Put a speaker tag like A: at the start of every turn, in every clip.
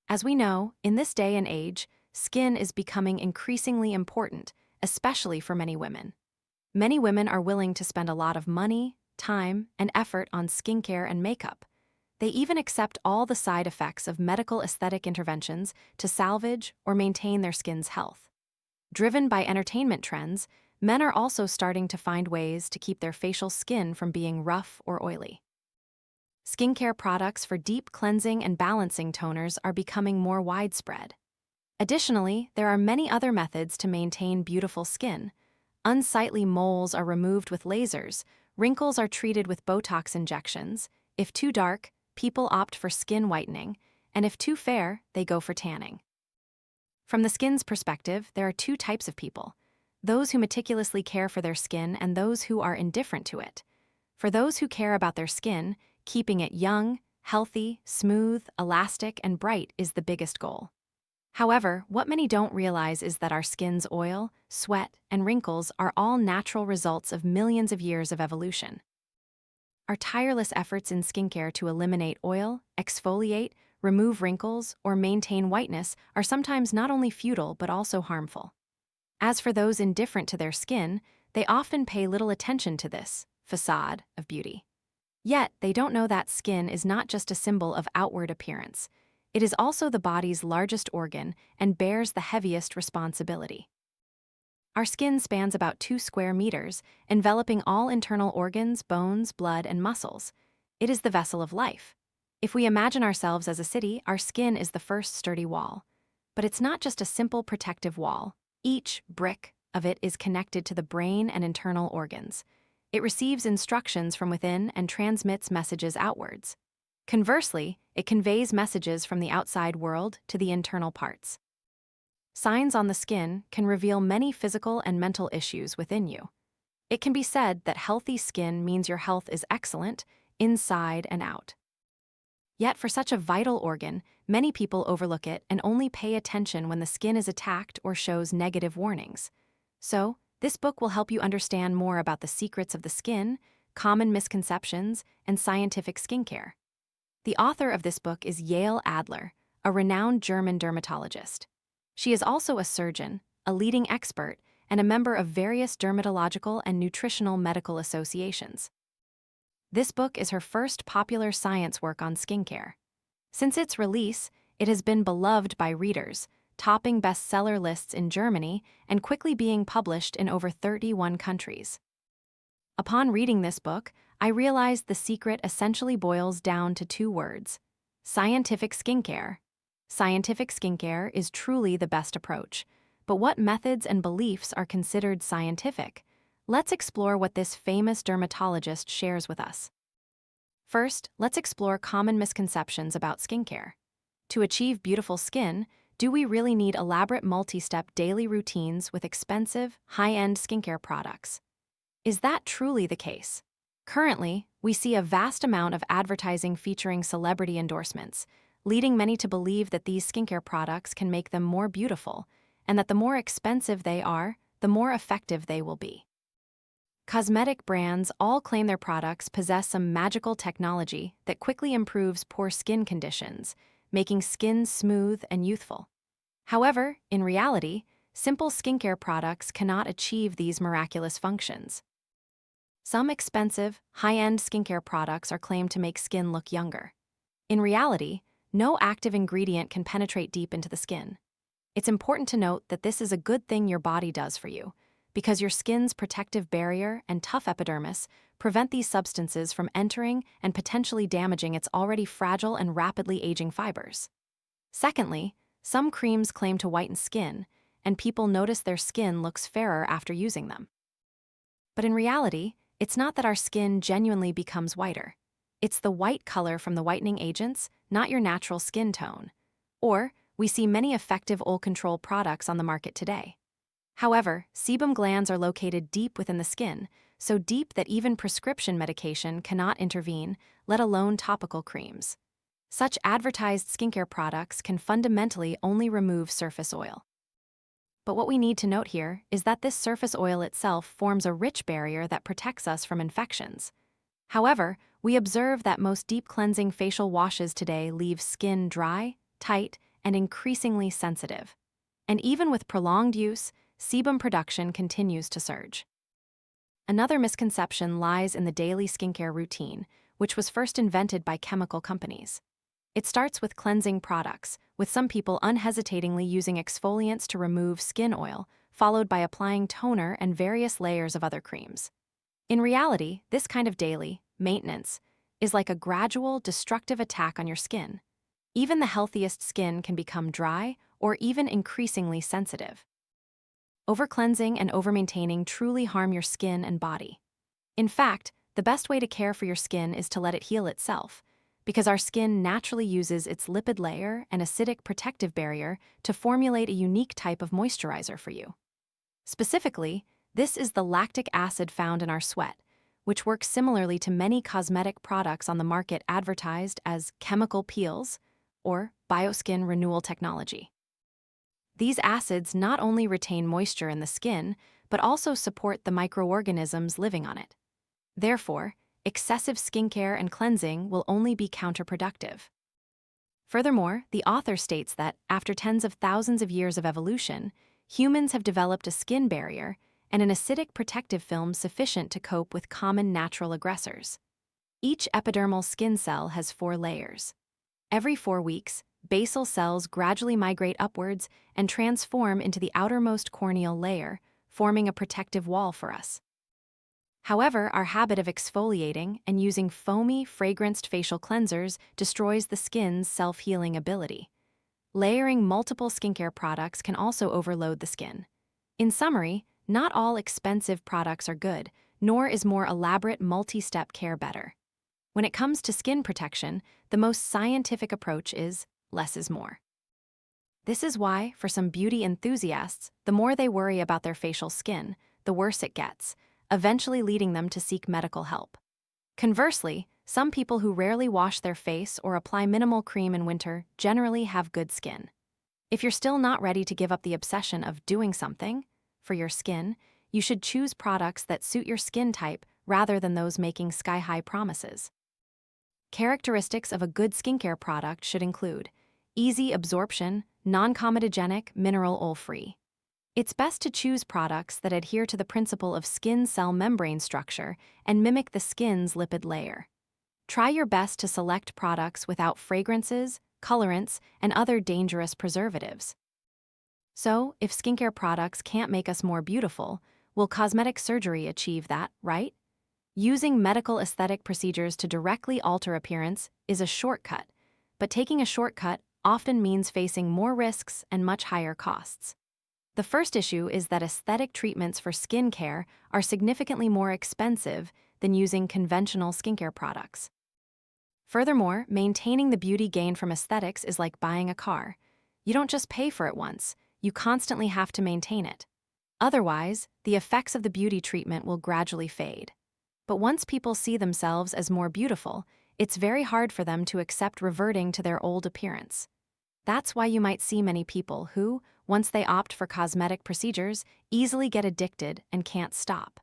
A: As we know, in this day and age, skin is becoming increasingly important, especially for many women. Many women are willing to spend a lot of money, time, and effort on skincare and makeup. They even accept all the side effects of medical aesthetic interventions to salvage or maintain their skin's health. Driven by entertainment trends, men are also starting to find ways to keep their facial skin from being rough or oily. Skincare products for deep cleansing and balancing toners are becoming more widespread. Additionally, there are many other methods to maintain beautiful skin. Unsightly moles are removed with lasers, wrinkles are treated with Botox injections. If too dark, people opt for skin whitening, and if too fair, they go for tanning. From the skin's perspective, there are two types of people: those who meticulously care for their skin and those who are indifferent to it. For those who care about their skin, keeping it young, healthy, smooth, elastic, and bright is the biggest goal. However, what many don't realize is that our skin's oil, sweat, and wrinkles are all natural results of millions of years of evolution. Our tireless efforts in skincare to eliminate oil, exfoliate, remove wrinkles, or maintain whiteness are sometimes not only futile but also harmful. As for those indifferent to their skin, they often pay little attention to this facade of beauty. Yet, they don't know that skin is not just a symbol of outward appearance. It is also the body's largest organ and bears the heaviest responsibility. Our skin spans about 2 square meters, enveloping all internal organs, bones, blood, and muscles. It is the vessel of life. If we imagine ourselves as a city, our skin is the first sturdy wall. But it's not just a simple protective wall. Each brick of it is connected to the brain and internal organs. It receives instructions from within and transmits messages outwards. Conversely, it conveys messages from the outside world to the internal parts. Signs on the skin can reveal many physical and mental issues within you. It can be said that healthy skin means your health is excellent, inside and out. Yet for such a vital organ, many people overlook it and only pay attention when the skin is attacked or shows negative warnings. So, this book will help you understand more about the secrets of the skin, common misconceptions, and scientific skincare. The author of this book is Yael Adler, a renowned German dermatologist. She is also a surgeon, a leading expert, and a member of various dermatological and nutritional medical associations. This book is her first popular science work on skincare. Since its release, it has been beloved by readers, topping bestseller lists in Germany and quickly being published in over 31 countries. Upon reading this book, I realized the secret essentially boils down to 2 words: scientific skincare. Scientific skincare is truly the best approach. But what methods and beliefs are considered scientific? Let's explore what this famous dermatologist shares with us. First, let's explore common misconceptions about skincare. To achieve beautiful skin, do we really need elaborate multi-step daily routines with expensive, high-end skincare products? Is that truly the case? Currently, we see a vast amount of advertising featuring celebrity endorsements, leading many to believe that these skincare products can make them more beautiful, and that the more expensive they are, the more effective they will be. Cosmetic brands all claim their products possess some magical technology that quickly improves poor skin conditions, making skin smooth and youthful. However, in reality, simple skincare products cannot achieve these miraculous functions. Some expensive, high-end skincare products are claimed to make skin look younger. In reality, no active ingredient can penetrate deep into the skin. It's important to note that this is a good thing your body does for you, because your skin's protective barrier and tough epidermis prevent these substances from entering and potentially damaging its already fragile and rapidly aging fibers. Secondly, some creams claim to whiten skin, and people notice their skin looks fairer after using them. But in reality, it's not that our skin genuinely becomes whiter. It's the white color from the whitening agents, not your natural skin tone. Or, we see many effective oil control products on the market today. However, sebum glands are located deep within the skin, so deep that even prescription medication cannot intervene, let alone topical creams. Such advertised skincare products can fundamentally only remove surface oil. But what we need to note here is that this surface oil itself forms a rich barrier that protects us from infections. However, we observe that most deep cleansing facial washes today leave skin dry, tight, and increasingly sensitive. And even with prolonged use, sebum production continues to surge. Another misconception lies in the daily skincare routine, which was first invented by chemical companies. It starts with cleansing products, with some people unhesitatingly using exfoliants to remove skin oil, followed by applying toner and various layers of other creams. In reality, this kind of daily maintenance is like a gradual, destructive attack on your skin. Even the healthiest skin can become dry or even increasingly sensitive. Over-cleansing and over-maintaining truly harm your skin and body. In fact, the best way to care for your skin is to let it heal itself, because our skin naturally uses its lipid layer and acidic protective barrier to formulate a unique type of moisturizer for you. Specifically, this is the lactic acid found in our sweat, which works similarly to many cosmetic products on the market advertised as chemical peels or bioskin renewal technology. These acids not only retain moisture in the skin, but also support the microorganisms living on it. Therefore, excessive skincare and cleansing will only be counterproductive. Furthermore, the author states that, after tens of thousands of years of evolution, humans have developed a skin barrier and an acidic protective film sufficient to cope with common natural aggressors. Each epidermal skin cell has 4 layers. Every 4 weeks, basal cells gradually migrate upwards and transform into the outermost corneal layer, forming a protective wall for us. However, our habit of exfoliating and using foamy, fragranced facial cleansers destroys the skin's self-healing ability. Layering multiple skincare products can also overload the skin. In summary, not all expensive products are good, nor is more elaborate multi-step care better. When it comes to skin protection, the most scientific approach is less is more. This is why, for some beauty enthusiasts, the more they worry about their facial skin, the worse it gets, eventually leading them to seek medical help. Conversely, some people who rarely wash their face or apply minimal cream in winter generally have good skin. If you're still not ready to give up the obsession of doing something for your skin, you should choose products that suit your skin type rather than those making sky-high promises. Characteristics of a good skincare product should include easy absorption, non-comedogenic, mineral oil-free. It's best to choose products that adhere to the principle of skin cell membrane structure and mimic the skin's lipid layer. Try your best to select products without fragrances, colorants, and other dangerous preservatives. So, if skincare products can't make us more beautiful, will cosmetic surgery achieve that, right? Using medical aesthetic procedures to directly alter appearance is a shortcut, but taking a shortcut often means facing more risks and much higher costs. The first issue is that aesthetic treatments for skin care are significantly more expensive than using conventional skincare products. Furthermore, maintaining the beauty gained from aesthetics is like buying a car. You don't just pay for it once, you constantly have to maintain it. Otherwise, the effects of the beauty treatment will gradually fade. But once people see themselves as more beautiful, it's very hard for them to accept reverting to their old appearance. That's why you might see many people who, once they opt for cosmetic procedures, easily get addicted and can't stop.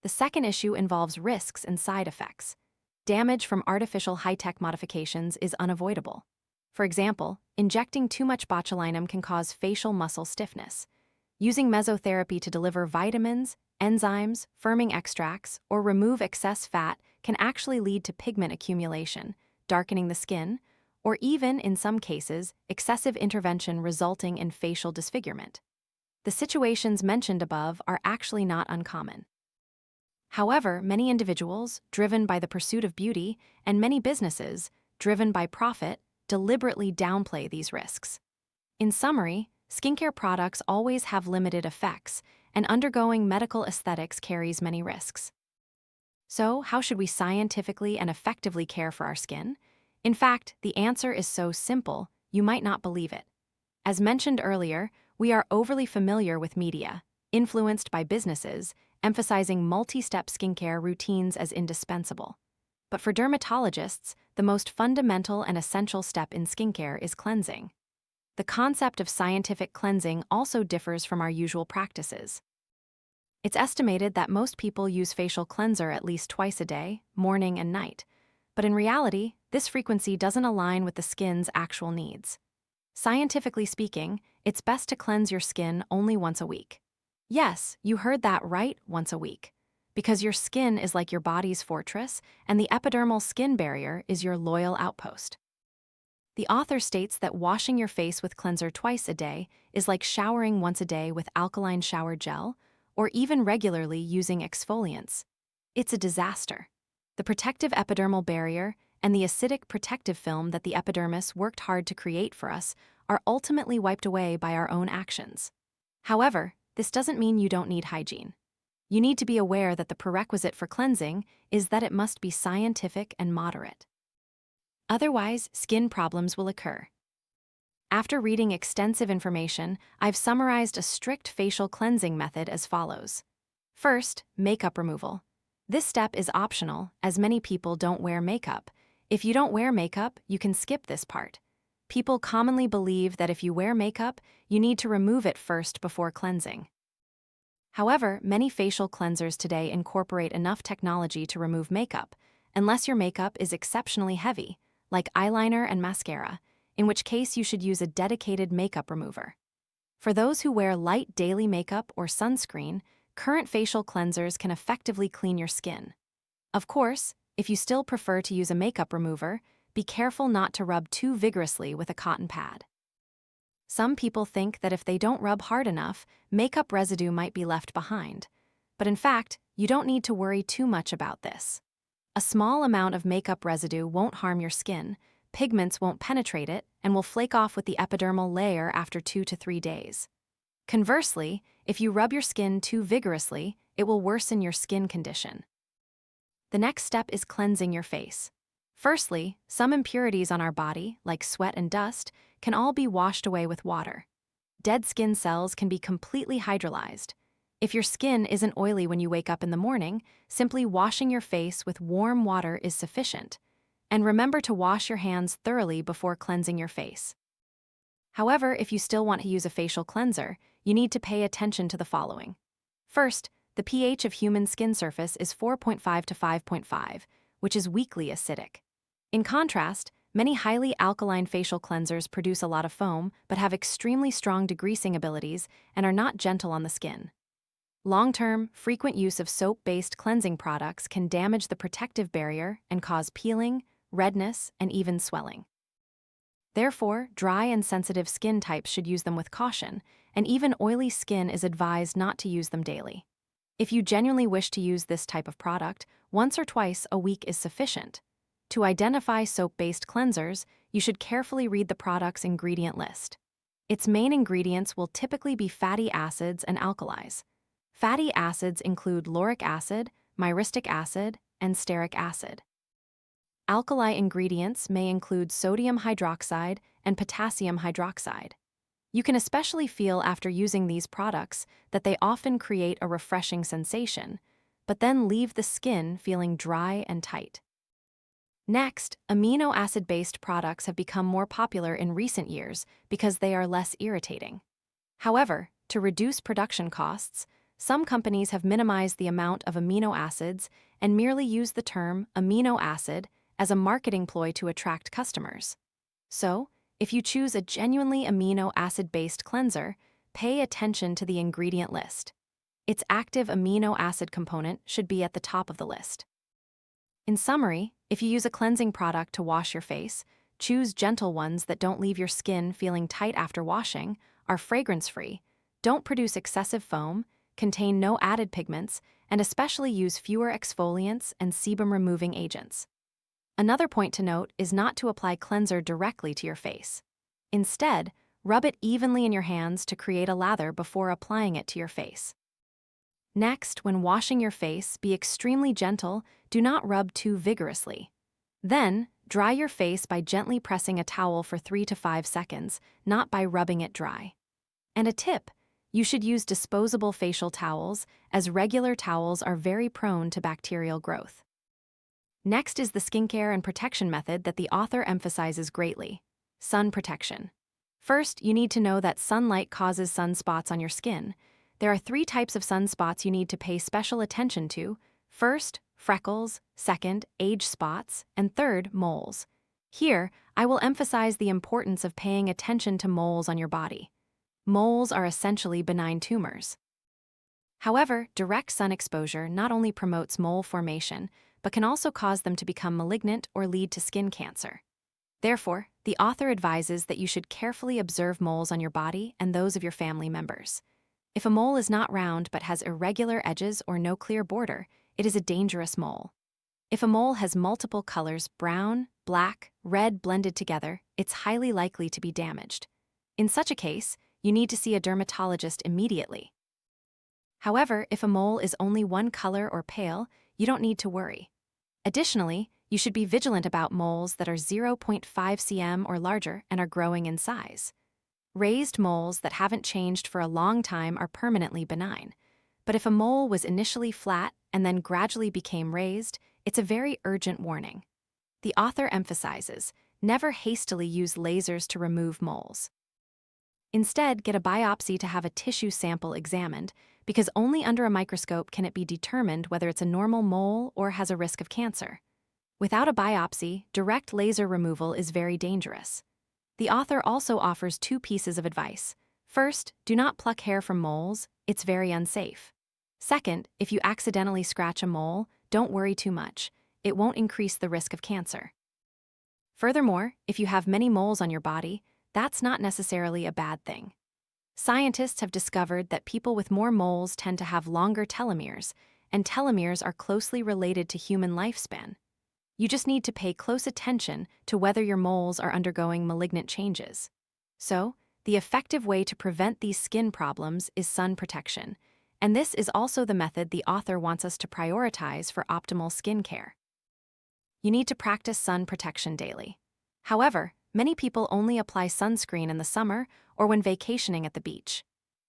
A: The second issue involves risks and side effects. Damage from artificial high-tech modifications is unavoidable. For example, injecting too much botulinum can cause facial muscle stiffness. Using mesotherapy to deliver vitamins, enzymes, firming extracts, or remove excess fat can actually lead to pigment accumulation, darkening the skin, or even, in some cases, excessive intervention resulting in facial disfigurement. The situations mentioned above are actually not uncommon. However, many individuals, driven by the pursuit of beauty, and many businesses, driven by profit, deliberately downplay these risks. In summary, skincare products always have limited effects, and undergoing medical aesthetics carries many risks. So, how should we scientifically and effectively care for our skin? In fact, the answer is so simple, you might not believe it. As mentioned earlier, we are overly familiar with media, influenced by businesses, emphasizing multi-step skincare routines as indispensable. But for dermatologists, the most fundamental and essential step in skincare is cleansing. The concept of scientific cleansing also differs from our usual practices. It's estimated that most people use facial cleanser at least twice a day, morning and night. But in reality, this frequency doesn't align with the skin's actual needs. Scientifically speaking, it's best to cleanse your skin only once a week. Yes, you heard that right, once a week. Because your skin is like your body's fortress, and the epidermal skin barrier is your loyal outpost. The author states that washing your face with cleanser twice a day is like showering once a day with alkaline shower gel, or even regularly using exfoliants. It's a disaster. The protective epidermal barrier and the acidic protective film that the epidermis worked hard to create for us are ultimately wiped away by our own actions. However, this doesn't mean you don't need hygiene. You need to be aware that the prerequisite for cleansing is that it must be scientific and moderate. Otherwise, skin problems will occur. After reading extensive information, I've summarized a strict facial cleansing method as follows. First, makeup removal. This step is optional, as many people don't wear makeup. If you don't wear makeup, you can skip this part. People commonly believe that if you wear makeup, you need to remove it first before cleansing. However, many facial cleansers today incorporate enough technology to remove makeup, unless your makeup is exceptionally heavy, like eyeliner and mascara, in which case you should use a dedicated makeup remover. For those who wear light daily makeup or sunscreen, current facial cleansers can effectively clean your skin. Of course, if you still prefer to use a makeup remover, be careful not to rub too vigorously with a cotton pad. Some people think that if they don't rub hard enough, makeup residue might be left behind. But in fact, you don't need to worry too much about this. A small amount of makeup residue won't harm your skin, pigments won't penetrate it, and will flake off with the epidermal layer after 2 to 3 days. Conversely, if you rub your skin too vigorously, it will worsen your skin condition. The next step is cleansing your face. Firstly, some impurities on our body, like sweat and dust, can all be washed away with water. Dead skin cells can be completely hydrolyzed. If your skin isn't oily when you wake up in the morning, simply washing your face with warm water is sufficient. And remember to wash your hands thoroughly before cleansing your face. However, if you still want to use a facial cleanser, you need to pay attention to the following. First, the pH of human skin surface is 4.5 to 5.5, which is weakly acidic. In contrast, many highly alkaline facial cleansers produce a lot of foam but have extremely strong degreasing abilities and are not gentle on the skin. Long-term, frequent use of soap-based cleansing products can damage the protective barrier and cause peeling, redness, and even swelling. Therefore, dry and sensitive skin types should use them with caution, and even oily skin is advised not to use them daily. If you genuinely wish to use this type of product, once or twice a week is sufficient. To identify soap-based cleansers, you should carefully read the product's ingredient list. Its main ingredients will typically be fatty acids and alkalis. Fatty acids include lauric acid, myristic acid, and stearic acid. Alkali ingredients may include sodium hydroxide and potassium hydroxide. You can especially feel after using these products that they often create a refreshing sensation, but then leave the skin feeling dry and tight. Next, amino acid-based products have become more popular in recent years because they are less irritating. However, to reduce production costs, some companies have minimized the amount of amino acids and merely use the term amino acid as a marketing ploy to attract customers. So, if you choose a genuinely amino acid-based cleanser, pay attention to the ingredient list. Its active amino acid component should be at the top of the list. In summary, if you use a cleansing product to wash your face, choose gentle ones that don't leave your skin feeling tight after washing, are fragrance-free, don't produce excessive foam, contain no added pigments, and especially use fewer exfoliants and sebum-removing agents. Another point to note is not to apply cleanser directly to your face. Instead, rub it evenly in your hands to create a lather before applying it to your face. Next, when washing your face, be extremely gentle, do not rub too vigorously. Then, dry your face by gently pressing a towel for 3 to 5 seconds, not by rubbing it dry. And a tip: you should use disposable facial towels, as regular towels are very prone to bacterial growth. Next is the skincare and protection method that the author emphasizes greatly: sun protection. First, you need to know that sunlight causes sunspots on your skin. There are 3 types of sunspots you need to pay special attention to. First, freckles; second, age spots; and third, moles. Here, I will emphasize the importance of paying attention to moles on your body. Moles are essentially benign tumors. However, direct sun exposure not only promotes mole formation, but can also cause them to become malignant or lead to skin cancer. Therefore, the author advises that you should carefully observe moles on your body and those of your family members. If a mole is not round but has irregular edges or no clear border, it is a dangerous mole. If a mole has multiple colors, brown, black, red blended together, it's highly likely to be damaged. In such a case, you need to see a dermatologist immediately. However, if a mole is only one color or pale, you don't need to worry. Additionally, you should be vigilant about moles that are 0.5 cm or larger and are growing in size. Raised moles that haven't changed for a long time are permanently benign. But if a mole was initially flat and then gradually became raised, it's a very urgent warning. The author emphasizes, never hastily use lasers to remove moles. Instead, get a biopsy to have a tissue sample examined, because only under a microscope can it be determined whether it's a normal mole or has a risk of cancer. Without a biopsy, direct laser removal is very dangerous. The author also offers 2 pieces of advice. First, do not pluck hair from moles, it's very unsafe. Second, if you accidentally scratch a mole, don't worry too much. It won't increase the risk of cancer. Furthermore, if you have many moles on your body, that's not necessarily a bad thing. Scientists have discovered that people with more moles tend to have longer telomeres, and telomeres are closely related to human lifespan. You just need to pay close attention to whether your moles are undergoing malignant changes. So, the effective way to prevent these skin problems is sun protection, and this is also the method the author wants us to prioritize for optimal skincare. You need to practice sun protection daily. However, many people only apply sunscreen in the summer or when vacationing at the beach.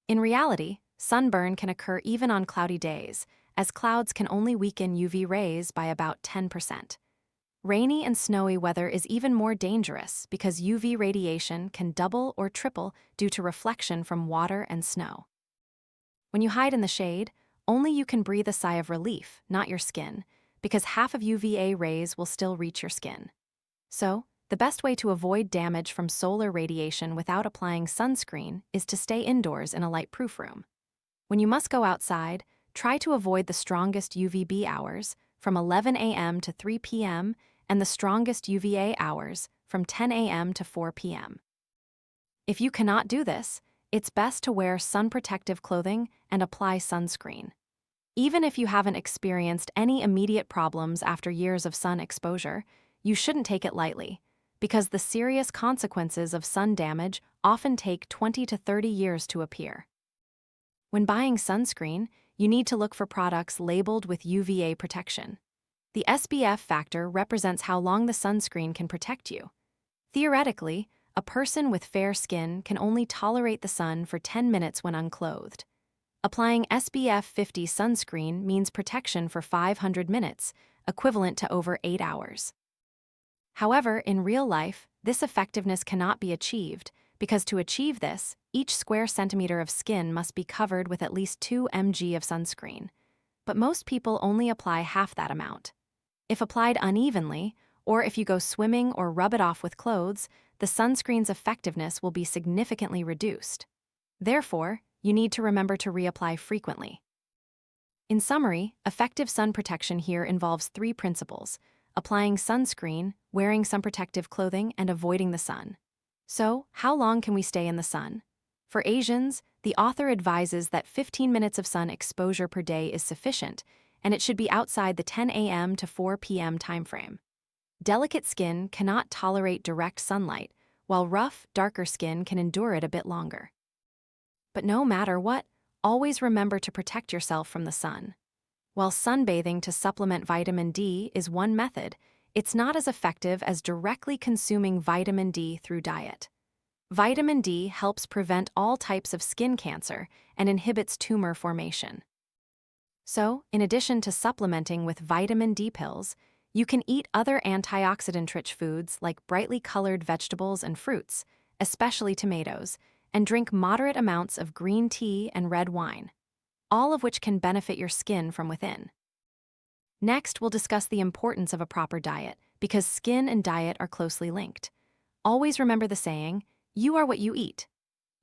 A: In reality, sunburn can occur even on cloudy days, as clouds can only weaken UV rays by about 10%. Rainy and snowy weather is even more dangerous because UV radiation can double or triple due to reflection from water and snow. When you hide in the shade, only you can breathe a sigh of relief, not your skin, because half of UVA rays will still reach your skin. So, the best way to avoid damage from solar radiation without applying sunscreen is to stay indoors in a light-proof room. When you must go outside, try to avoid the strongest UVB hours from 11 a.m. to 3 p.m. and the strongest UVA hours from 10 a.m. to 4 p.m. If you cannot do this, it's best to wear sun-protective clothing and apply sunscreen. Even if you haven't experienced any immediate problems after years of sun exposure, you shouldn't take it lightly, because the serious consequences of sun damage often take 20 to 30 years to appear. When buying sunscreen, you need to look for products labeled with UVA protection. The SPF factor represents how long the sunscreen can protect you. Theoretically, a person with fair skin can only tolerate the sun for 10 minutes when unclothed. Applying SPF 50 sunscreen means protection for 500 minutes, equivalent to over 8 hours. However, in real life, this effectiveness cannot be achieved, because to achieve this, each square centimeter of skin must be covered with at least 2 mg of sunscreen. But most people only apply half that amount. If applied unevenly, or if you go swimming or rub it off with clothes, the sunscreen's effectiveness will be significantly reduced. Therefore, you need to remember to reapply frequently. In summary, effective sun protection here involves 3 principles: applying sunscreen, wearing sun protective clothing, and avoiding the sun. So, how long can we stay in the sun? For Asians, the author advises that 15 minutes of sun exposure per day is sufficient, and it should be outside the 10 a.m. to 4 p.m. timeframe. Delicate skin cannot tolerate direct sunlight, while rough, darker skin can endure it a bit longer. But no matter what, always remember to protect yourself from the sun. While sunbathing to supplement vitamin D is one method, it's not as effective as directly consuming vitamin D through diet. Vitamin D helps prevent all types of skin cancer and inhibits tumor formation. So, in addition to supplementing with vitamin D pills, you can eat other antioxidant-rich foods like brightly colored vegetables and fruits, especially tomatoes, and drink moderate amounts of green tea and red wine, all of which can benefit your skin from within. Next, we'll discuss the importance of a proper diet, because skin and diet are closely linked. Always remember the saying, "You are what you eat."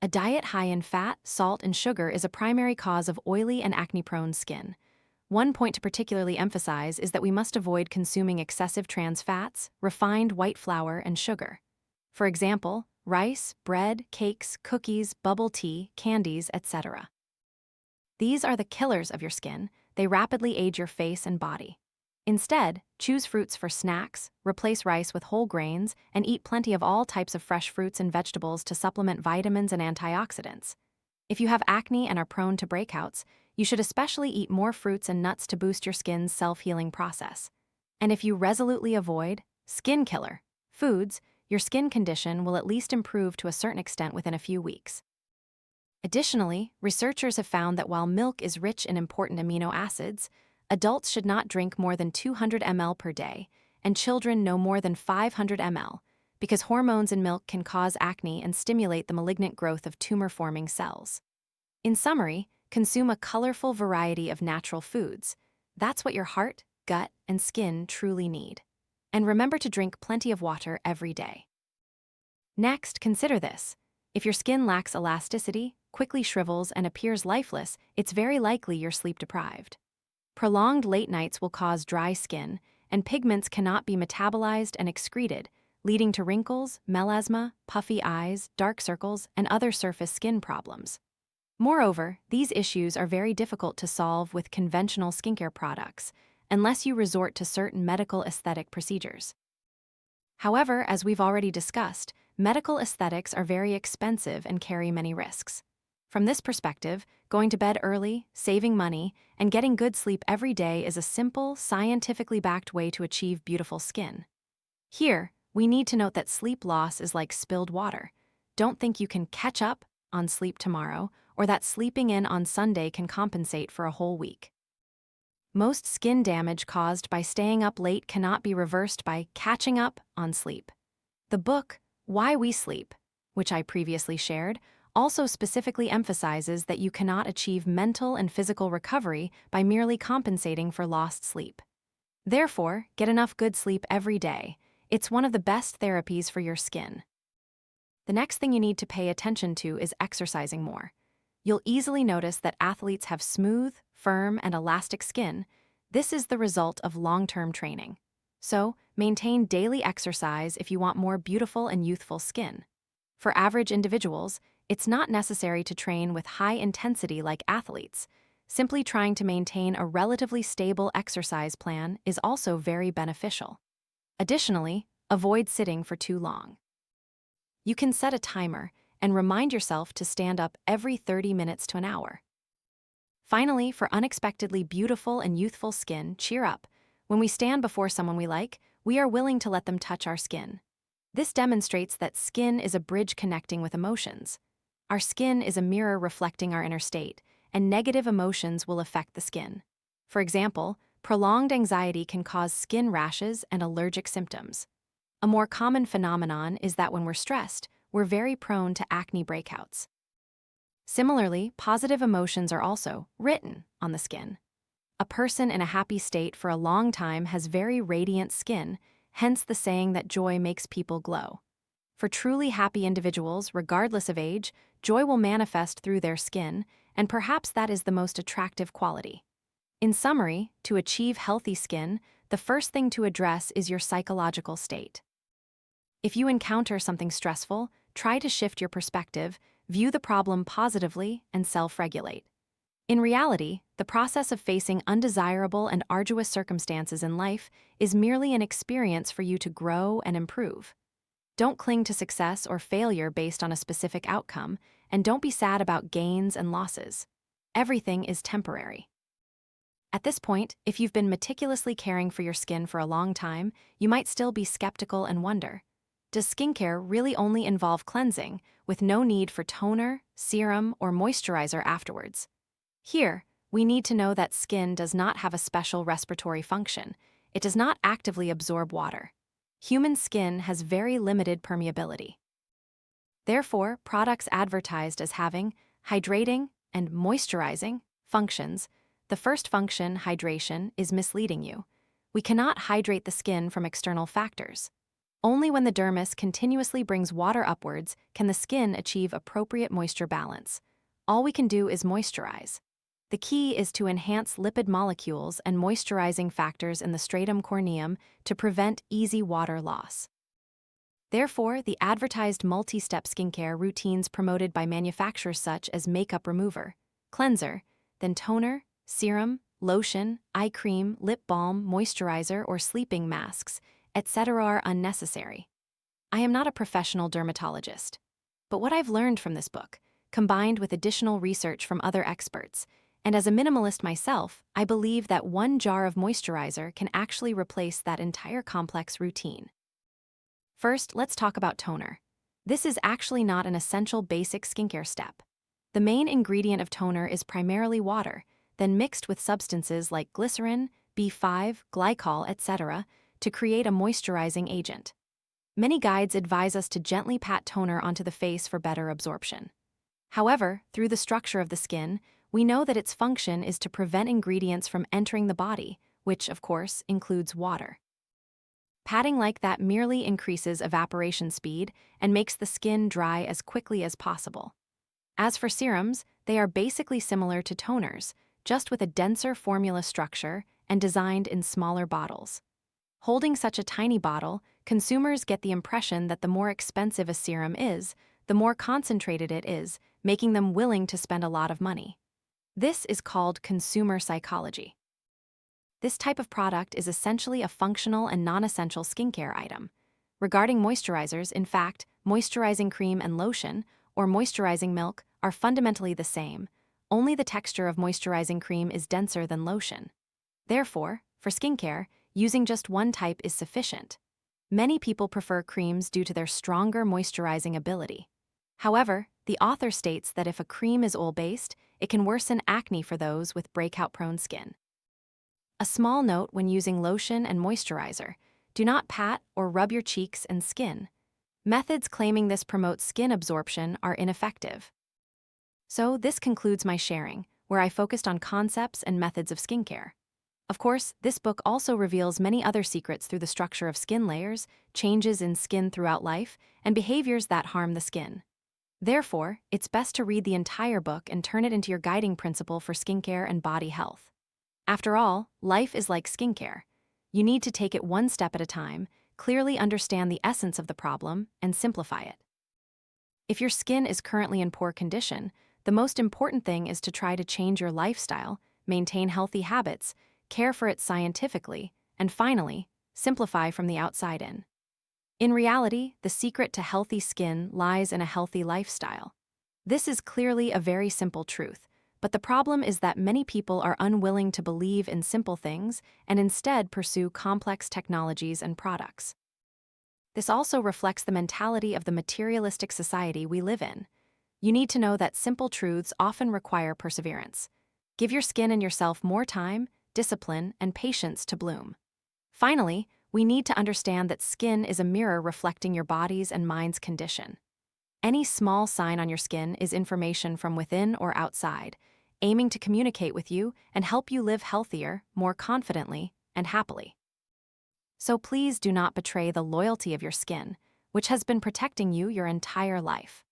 A: A diet high in fat, salt, and sugar is a primary cause of oily and acne-prone skin. One point to particularly emphasize is that we must avoid consuming excessive trans fats, refined white flour, and sugar. For example, rice, bread, cakes, cookies, bubble tea, candies, etc. These are the killers of your skin. They rapidly age your face and body. Instead, choose fruits for snacks, replace rice with whole grains, and eat plenty of all types of fresh fruits and vegetables to supplement vitamins and antioxidants. If you have acne and are prone to breakouts, you should especially eat more fruits and nuts to boost your skin's self-healing process. And if you resolutely avoid skin killer foods, your skin condition will at least improve to a certain extent within a few weeks. Additionally, researchers have found that while milk is rich in important amino acids, adults should not drink more than 200 ml per day, and children no more than 500 ml, because hormones in milk can cause acne and stimulate the malignant growth of tumor-forming cells. In summary, consume a colorful variety of natural foods. That's what your heart, gut, and skin truly need. And remember to drink plenty of water every day. Next, consider this. If your skin lacks elasticity, quickly shrivels, and appears lifeless, it's very likely you're sleep-deprived. Prolonged late nights will cause dry skin, and pigments cannot be metabolized and excreted, leading to wrinkles, melasma, puffy eyes, dark circles, and other surface skin problems. Moreover, these issues are very difficult to solve with conventional skincare products, unless you resort to certain medical aesthetic procedures. However, as we've already discussed, medical aesthetics are very expensive and carry many risks. From this perspective, going to bed early, saving money, and getting good sleep every day is a simple, scientifically backed way to achieve beautiful skin. Here, we need to note that sleep loss is like spilled water. Don't think you can catch up on sleep tomorrow, or that sleeping in on Sunday can compensate for a whole week. Most skin damage caused by staying up late cannot be reversed by catching up on sleep. The book, Why We Sleep, which I previously shared, also specifically emphasizes that you cannot achieve mental and physical recovery by merely compensating for lost sleep. Therefore, get enough good sleep every day. It's one of the best therapies for your skin. The next thing you need to pay attention to is exercising more. You'll easily notice that athletes have smooth, firm, and elastic skin. This is the result of long-term training. So, maintain daily exercise if you want more beautiful and youthful skin. For average individuals, it's not necessary to train with high intensity like athletes. Simply trying to maintain a relatively stable exercise plan is also very beneficial. Additionally, avoid sitting for too long. You can set a timer and remind yourself to stand up every 30 minutes to an hour. Finally, for unexpectedly beautiful and youthful skin, cheer up. When we stand before someone we like, we are willing to let them touch our skin. This demonstrates that skin is a bridge connecting with emotions. Our skin is a mirror reflecting our inner state, and negative emotions will affect the skin. For example, prolonged anxiety can cause skin rashes and allergic symptoms. A more common phenomenon is that when we're stressed, we're very prone to acne breakouts. Similarly, positive emotions are also written on the skin. A person in a happy state for a long time has very radiant skin, hence the saying that joy makes people glow. For truly happy individuals, regardless of age, joy will manifest through their skin, and perhaps that is the most attractive quality. In summary, to achieve healthy skin, the first thing to address is your psychological state. If you encounter something stressful, try to shift your perspective, view the problem positively, and self-regulate. In reality, the process of facing undesirable and arduous circumstances in life is merely an experience for you to grow and improve. Don't cling to success or failure based on a specific outcome, and don't be sad about gains and losses. Everything is temporary. At this point, if you've been meticulously caring for your skin for a long time, you might still be skeptical and wonder, does skincare really only involve cleansing, with no need for toner, serum, or moisturizer afterwards? Here, we need to know that skin does not have a special respiratory function. It does not actively absorb water. Human skin has very limited permeability. Therefore, products advertised as having hydrating and moisturizing functions, the first function, hydration, is misleading you. We cannot hydrate the skin from external factors. Only when the dermis continuously brings water upwards can the skin achieve appropriate moisture balance. All we can do is moisturize. The key is to enhance lipid molecules and moisturizing factors in the stratum corneum to prevent easy water loss. Therefore, the advertised multi-step skincare routines promoted by manufacturers such as makeup remover, cleanser, then toner, serum, lotion, eye cream, lip balm, moisturizer, or sleeping masks, etc. are unnecessary. I am not a professional dermatologist, but what I've learned from this book, combined with additional research from other experts, and as a minimalist myself, I believe that one jar of moisturizer can actually replace that entire complex routine. First, let's talk about toner. This is actually not an essential basic skincare step. The main ingredient of toner is primarily water, then mixed with substances like glycerin, B5, glycol, etc., to create a moisturizing agent. Many guides advise us to gently pat toner onto the face for better absorption. However, through the structure of the skin, we know that its function is to prevent ingredients from entering the body, which, of course, includes water. Patting like that merely increases evaporation speed and makes the skin dry as quickly as possible. As for serums, they are basically similar to toners, just with a denser formula structure and designed in smaller bottles. Holding such a tiny bottle, consumers get the impression that the more expensive a serum is, the more concentrated it is, making them willing to spend a lot of money. This is called consumer psychology. This type of product is essentially a functional and non-essential skincare item. Regarding moisturizers, in fact, moisturizing cream and lotion, or moisturizing milk, are fundamentally the same. Only the texture of moisturizing cream is denser than lotion. Therefore, for skincare, using just one type is sufficient. Many people prefer creams due to their stronger moisturizing ability. However, the author states that if a cream is oil-based, it can worsen acne for those with breakout-prone skin. A small note when using lotion and moisturizer: do not pat or rub your cheeks and skin. Methods claiming this promotes skin absorption are ineffective. So this concludes my sharing, where I focused on concepts and methods of skincare. Of course, this book also reveals many other secrets through the structure of skin layers, changes in skin throughout life, and behaviors that harm the skin. Therefore, it's best to read the entire book and turn it into your guiding principle for skincare and body health. After all, life is like skincare. You need to take it one step at a time, clearly understand the essence of the problem, and simplify it. If your skin is currently in poor condition, the most important thing is to try to change your lifestyle, maintain healthy habits, care for it scientifically, and finally, simplify from the outside in. In reality, the secret to healthy skin lies in a healthy lifestyle. This is clearly a very simple truth, but the problem is that many people are unwilling to believe in simple things and instead pursue complex technologies and products. This also reflects the mentality of the materialistic society we live in. You need to know that simple truths often require perseverance. Give your skin and yourself more time, discipline, and patience to bloom. Finally, we need to understand that skin is a mirror reflecting your body's and mind's condition. Any small sign on your skin is information from within or outside, aiming to communicate with you and help you live healthier, more confidently, and happily. So please do not betray the loyalty of your skin, which has been protecting you your entire life.